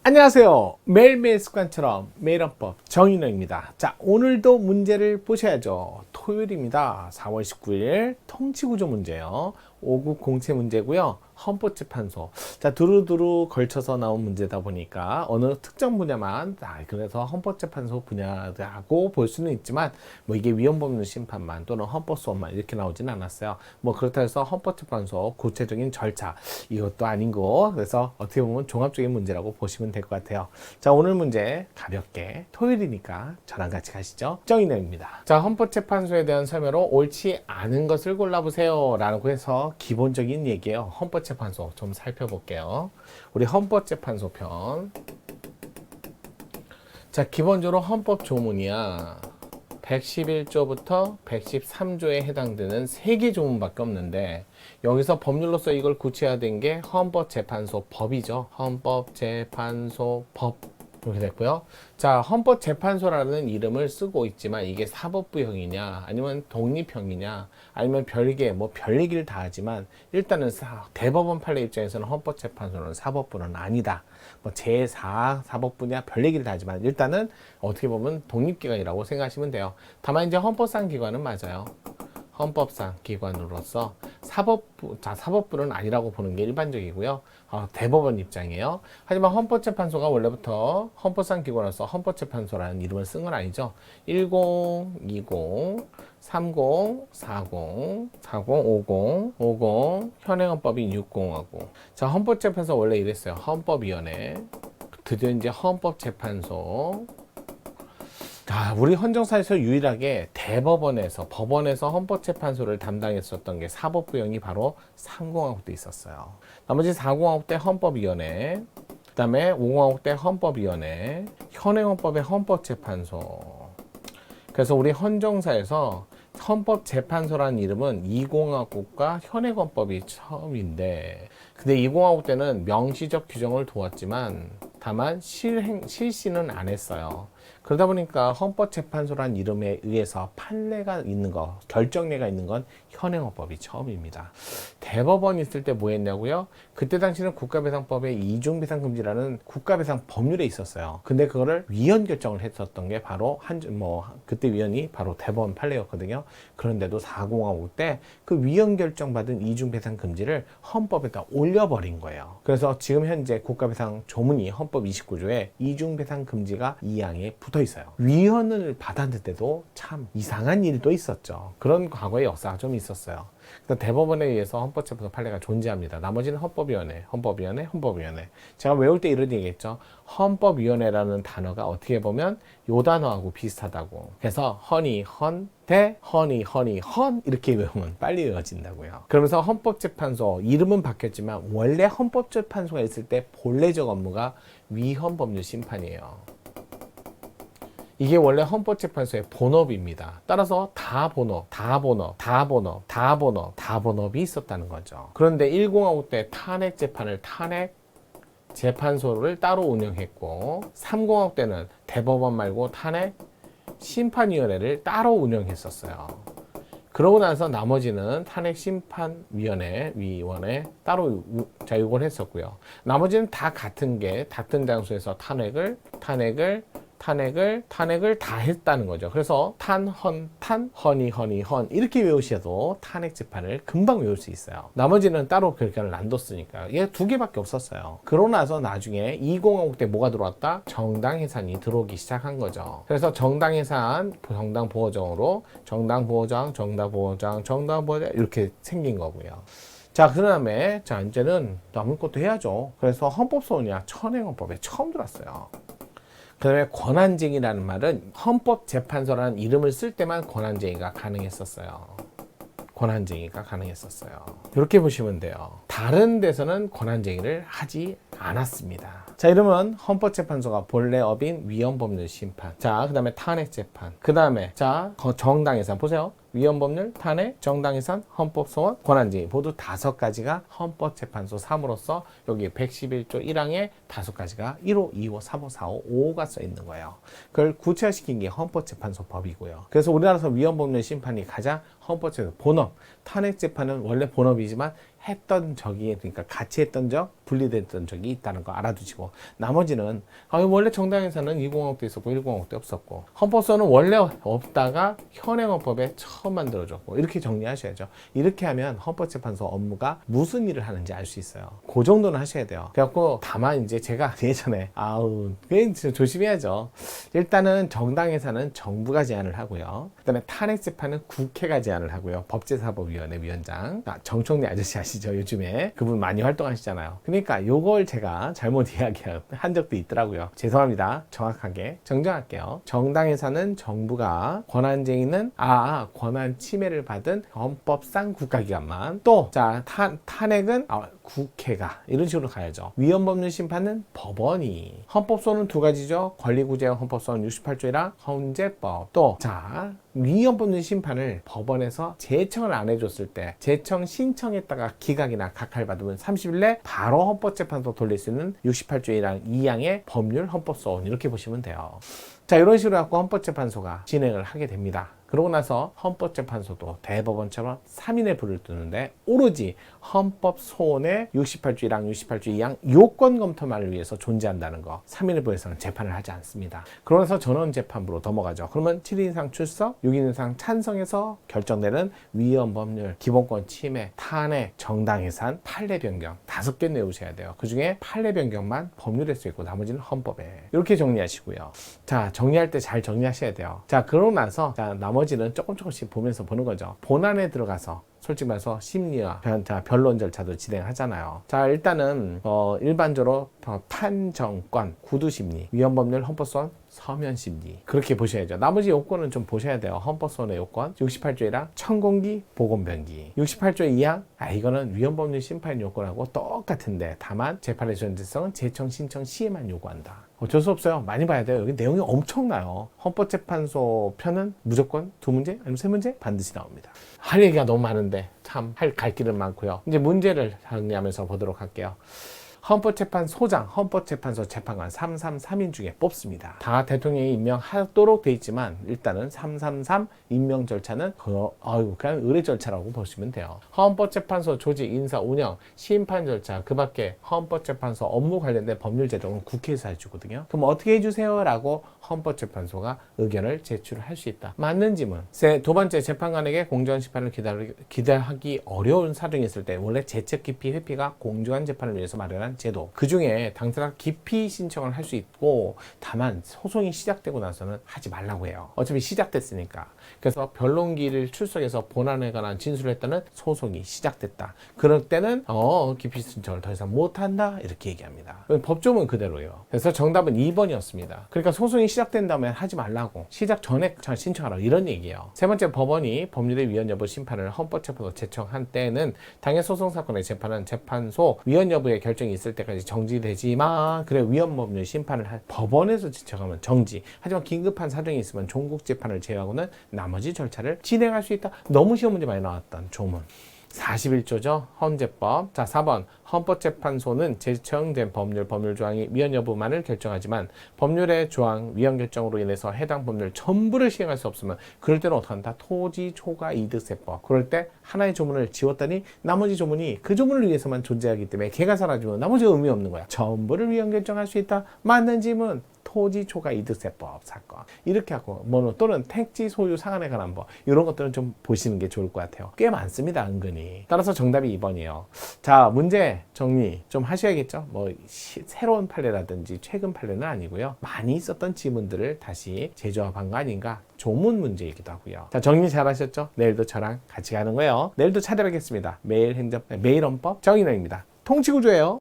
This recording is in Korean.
안녕하세요. 매일매일 습관처럼 매일헌법 정인호입니다. 자, 오늘도 문제를 보셔야죠. 토요일입니다. 4월 19일 통치구조 문제요. 5급 공채 문제고요. 헌법재판소. 자, 두루두루 걸쳐서 나온 문제다 보니까 어느 특정 분야만, 그래서 헌법재판소 분야라고 볼 수는 있지만, 뭐 이게 위헌법률 심판만 또는 헌법소원만 이렇게 나오진 않았어요. 뭐 그렇다 해서 헌법재판소 구체적인 절차, 이것도 아닌 거. 그래서 어떻게 보면 종합적인 문제라고 보시면 될 것 같아요. 자, 오늘 문제 가볍게 토요일이니까 저랑 같이 가시죠. 정인호입니다. 자, 헌법재판소에 대한 설명으로 옳지 않은 것을 골라보세요 라고 해서 기본적인 얘기예요. 헌법재판소 좀 살펴볼게요. 우리 헌법재판소 편. 자, 기본적으로 헌법 조문이야 111조부터 113조에 해당되는 3개 조문밖에 없는데, 여기서 법률로서 이걸 구체화된 게 헌법재판소 법이죠. 헌법재판소 법 이렇게 됐고요. 자, 헌법재판소라는 이름을 쓰고 있지만 이게 사법부형이냐 아니면 독립형이냐 아니면 별개 뭐 별 얘기를 다 하지만, 일단은 대법원 판례 입장에서는 헌법재판소는 사법부는 아니다. 뭐 제4 사법부냐 별 얘기를 다 하지만 일단은 어떻게 보면 독립기관이라고 생각하시면 돼요. 다만 이제 헌법상 기관은 맞아요. 헌법상 기관으로서 사법부는 아니라고 보는 게 일반적이고요. 대법원 입장이에요. 하지만 헌법재판소가 원래부터 헌법상 기관으로서 헌법재판소라는 이름을 쓴 건 아니죠. 10, 20, 30, 40, 40, 50, 50, 현행헌법인 60하고. 자, 헌법재판소 원래 이랬어요. 헌법위원회. 드디어 이제 헌법재판소. 자, 우리 헌정사에서 유일하게 대법원에서, 법원에서 헌법재판소를 담당했었던 게 사법부형이 바로 3공화국 때 있었어요. 나머지 4공화국 때 헌법위원회, 그 다음에 5공화국 때 헌법위원회, 현행헌법의 헌법재판소. 그래서 우리 헌정사에서 헌법재판소라는 이름은 2공화국과 현행헌법이 처음인데, 근데 2공화국 때는 명시적 규정을 두었지만 다만 실시는 안 했어요. 그러다 보니까 헌법재판소라는 이름에 의해서 판례가 있는 거, 결정례가 있는 건 현행헌법이 처음입니다. 대법원 있을 때 뭐 했냐고요? 그때 당시는 국가배상법에 이중배상금지라는 국가배상 법률에 있었어요. 근데 그거를 위헌 결정을 했었던 게 바로 그때 위헌이 바로 대법원 판례였거든요. 그런데도 4공화국 때 그 위헌 결정받은 이중배상금지를 헌법에다 올려버린 거예요. 그래서 지금 현재 국가배상 조문이 헌법 29조에 이중배상금지가 2항에 붙어 있어요. 위헌을 받았는데도 참 이상한 일도 있었죠. 그런 과거의 역사가 좀 있었어요. 대법원에 의해서 헌법재판소 판례가 존재합니다. 나머지는 헌법위원회. 제가 외울 때 이런 얘기했죠. 헌법위원회라는 단어가 어떻게 보면 요 단어하고 비슷하다고. 그래서 헌이 헌 대 헌이 헌 이렇게 외우면 빨리 외워진다고요. 그러면서 헌법재판소 이름은 바뀌었지만 원래 헌법재판소가 있을 때 본래적 업무가 위헌법률 심판이에요. 이게 원래 헌법재판소의 본업입니다. 따라서 다본업이 있었다는 거죠. 그런데 1공화국 때 탄핵재판을 탄핵재판소를 따로 운영했고, 3공화국 때는 대법원 말고 탄핵심판위원회를 따로 운영했었어요. 그러고 나서 나머지는 탄핵심판위원회 따로 이걸 했었고요. 나머지는 다 같은 장소에서 탄핵을 다 했다는 거죠. 그래서 헌이 이렇게 외우셔도 탄핵 재판을 금방 외울 수 있어요. 나머지는 따로 결과를 안 뒀으니까. 얘 2개밖에 없었어요. 그러고 나서 나중에 2공화국 때 뭐가 들어왔다? 정당해산이 들어오기 시작한 거죠. 그래서 정당해산, 정당보호정으로 정당보호장 이렇게 생긴 거고요. 자, 그 다음에 이제는 남은 것도 해야죠. 그래서 헌법소원이야 현행헌법에 처음 들어왔어요. 그 다음에 권한쟁의라는 말은 헌법재판소라는 이름을 쓸 때만 권한쟁의가 가능했었어요. 이렇게 보시면 돼요. 다른 데서는 권한쟁의를 하지 않았습니다. 자, 이러면 헌법재판소가 본래 업인 위헌법률 심판. 자, 그 다음에 탄핵재판. 그 다음에 정당해산. 보세요. 위헌법률, 탄핵, 정당해산, 헌법소원, 권한쟁의 모두 5가지가 헌법재판소 3으로서 여기 111조 1항에 5가지가 1호, 2호, 3호, 4호, 5호가 써 있는 거예요. 그걸 구체화시킨 게 헌법재판소 법이고요. 그래서 우리나라에서 위헌법률 심판이 가장 헌법재판소 본업, 탄핵재판은 원래 본업이지만 했던 적이, 그러니까 같이 했던 적, 분리됐던 적이 있다는 거 알아두시고, 나머지는 원래 정당에서는 2공화국도 있었고 1공화국도 없었고, 헌법소는 원래 없다가 현행헌법에 처음 만들어졌고, 이렇게 정리하셔야죠. 이렇게 하면 헌법재판소 업무가 무슨 일을 하는지 알 수 있어요. 그 정도는 하셔야 돼요. 그래갖고 다만 이제 제가 예전에 조심해야죠. 일단은 정당에서는 정부가 제안을 하고요. 그다음에 탄핵재판은 국회가 제안을 하고요. 법제사법위원회 위원장, 정청래 아저씨 아시죠? 요즘에 그분 많이 활동하시잖아요. 그러니까 요걸 제가 잘못 이야기한 적도 있더라고요. 죄송합니다. 정확하게 정정할게요. 정당에서는 정부가, 권한쟁의는 권한 침해를 받은 헌법상 국가기관만, 또 탄핵은 국회가, 이런 식으로 가야죠. 위헌법률 심판은 법원이. 헌법소는 두 가지죠. 권리구제형 헌법소는 68조이랑 헌재법. 또 위헌법률 심판을 법원에서 제청을 안 해줬을 때, 제청 신청했다가 기각이나 각하를 받으면 30일 내 바로 헌법재판소 돌릴 수 있는 68조이랑 2항의 법률 헌법소원, 이렇게 보시면 돼요. 이런 식으로 갖고 헌법재판소가 진행을 하게 됩니다. 그러고 나서 헌법재판소도 대법원처럼 3인의 불을 뜨는데, 오로지 헌법소원의 68조 1항, 68조 2항 요건 검토만을 위해서 존재한다는 거, 3인의 불에서는 재판을 하지 않습니다. 그러면서 전원재판부로 넘어가죠. 그러면 7인 이상 출석, 6인 이상 찬성해서 결정되는 위헌법률, 기본권 침해, 탄핵, 정당해산, 판례 변경 5개 내우셔야 돼요. 그 중에 판례 변경만 법률에 쓰여있고 나머지는 헌법에. 이렇게 정리하시고요. 정리할 때 잘 정리하셔야 돼요. 그러고 나서 나머지는 조금씩 보면서 보는 거죠. 본안에 들어가서 솔직히 말해서 심리와 변론 절차도 진행하잖아요. 일단은 일반적으로 판정권, 구두심리, 위헌법률, 헌법소원, 서면심리, 그렇게 보셔야죠. 나머지 요건은 좀 보셔야 돼요. 헌법소원의 요건, 68조 1항 청공기, 보건변기, 68조 2항 이거는 위헌법률 심판 요건하고 똑같은데, 다만 재판의 존재성은 제청 신청 시에만 요구한다. 어쩔 수 없어요. 많이 봐야 돼요. 여기 내용이 엄청나요. 헌법재판소 편은 무조건 2문제 아니면 3문제 반드시 나옵니다. 할 얘기가 너무 많은데 참 갈 길은 많고요. 이제 문제를 정리하면서 보도록 할게요. 헌법재판소장, 헌법재판소 재판관 333인 중에 뽑습니다. 다 대통령이 임명하도록 돼 있지만 일단은 333 임명 절차는 그냥 의뢰 절차라고 보시면 돼요. 헌법재판소 조직, 인사, 운영, 심판 절차, 그 밖에 헌법재판소 업무 관련된 법률 제정은 국회에서 해주거든요. 그럼 어떻게 해주세요? 라고 헌법재판소가 의견을 제출할 수 있다. 맞는 질문. 두 번째, 재판관에게 공정한 심판을 기대하기 어려운 사정이 있을 때 원래 재책 기피 회피가 공정한 재판을 위해서 마련한 제도. 그 중에 당사자가 기피 신청을 할 수 있고, 다만 소송이 시작되고 나서는 하지 말라고 해요. 어차피 시작됐으니까. 그래서 변론기를 출석해서 본안에 관한 진술을 했다는 소송이 시작됐다. 그럴 때는 기피 신청을 더 이상 못한다, 이렇게 얘기합니다. 법조문은 그대로예요. 그래서 정답은 2번이었습니다. 그러니까 소송이 시작된 다음에 하지 말라고, 시작 전에 신청하라고, 이런 얘기예요. 세 번째, 법원이 법률의 위헌 여부 심판을 헌법재판소 제청한 때는 당해 소송 사건의 재판은 재판소 위헌 여부의 결정이 있을 때까지 정지되지만, 그래 위헌법률 심판을 법원에서 지청하면 정지. 하지만 긴급한 사정이 있으면 종국 재판을 제외하고는 나머지 절차를 진행할 수 있다. 너무 시험 문제 많이 나왔던 조문. 41조죠. 헌재법. 4번. 헌법재판소는 제청된 법률 조항이 위헌 여부만을 결정하지만 법률의 조항 위헌 결정으로 인해서 해당 법률 전부를 시행할 수 없으면, 그럴 때는 어떻게 한다? 토지 초과 이득세법. 그럴 때 하나의 조문을 지웠더니 나머지 조문이 그 조문을 위해서만 존재하기 때문에 걔가 사라지면 나머지가 의미 없는 거야. 전부를 위헌 결정할 수 있다. 맞는 질문. 토지 초과 이득세법 사건. 이렇게 하고, 또는 택지 소유 상한에 관한 법, 이런 것들은 좀 보시는 게 좋을 것 같아요. 꽤 많습니다, 은근히. 따라서 정답이 2번이에요. 문제 정리 좀 하셔야겠죠. 새로운 판례라든지 최근 판례는 아니고요. 많이 있었던 지문들을 다시 재조합한 거 아닌가. 조문 문제이기도 하고요. 정리 잘 하셨죠? 내일도 저랑 같이 가는 거예요. 내일도 찾아뵙겠습니다. 매일 헌법 정인호입니다. 통치구조예요.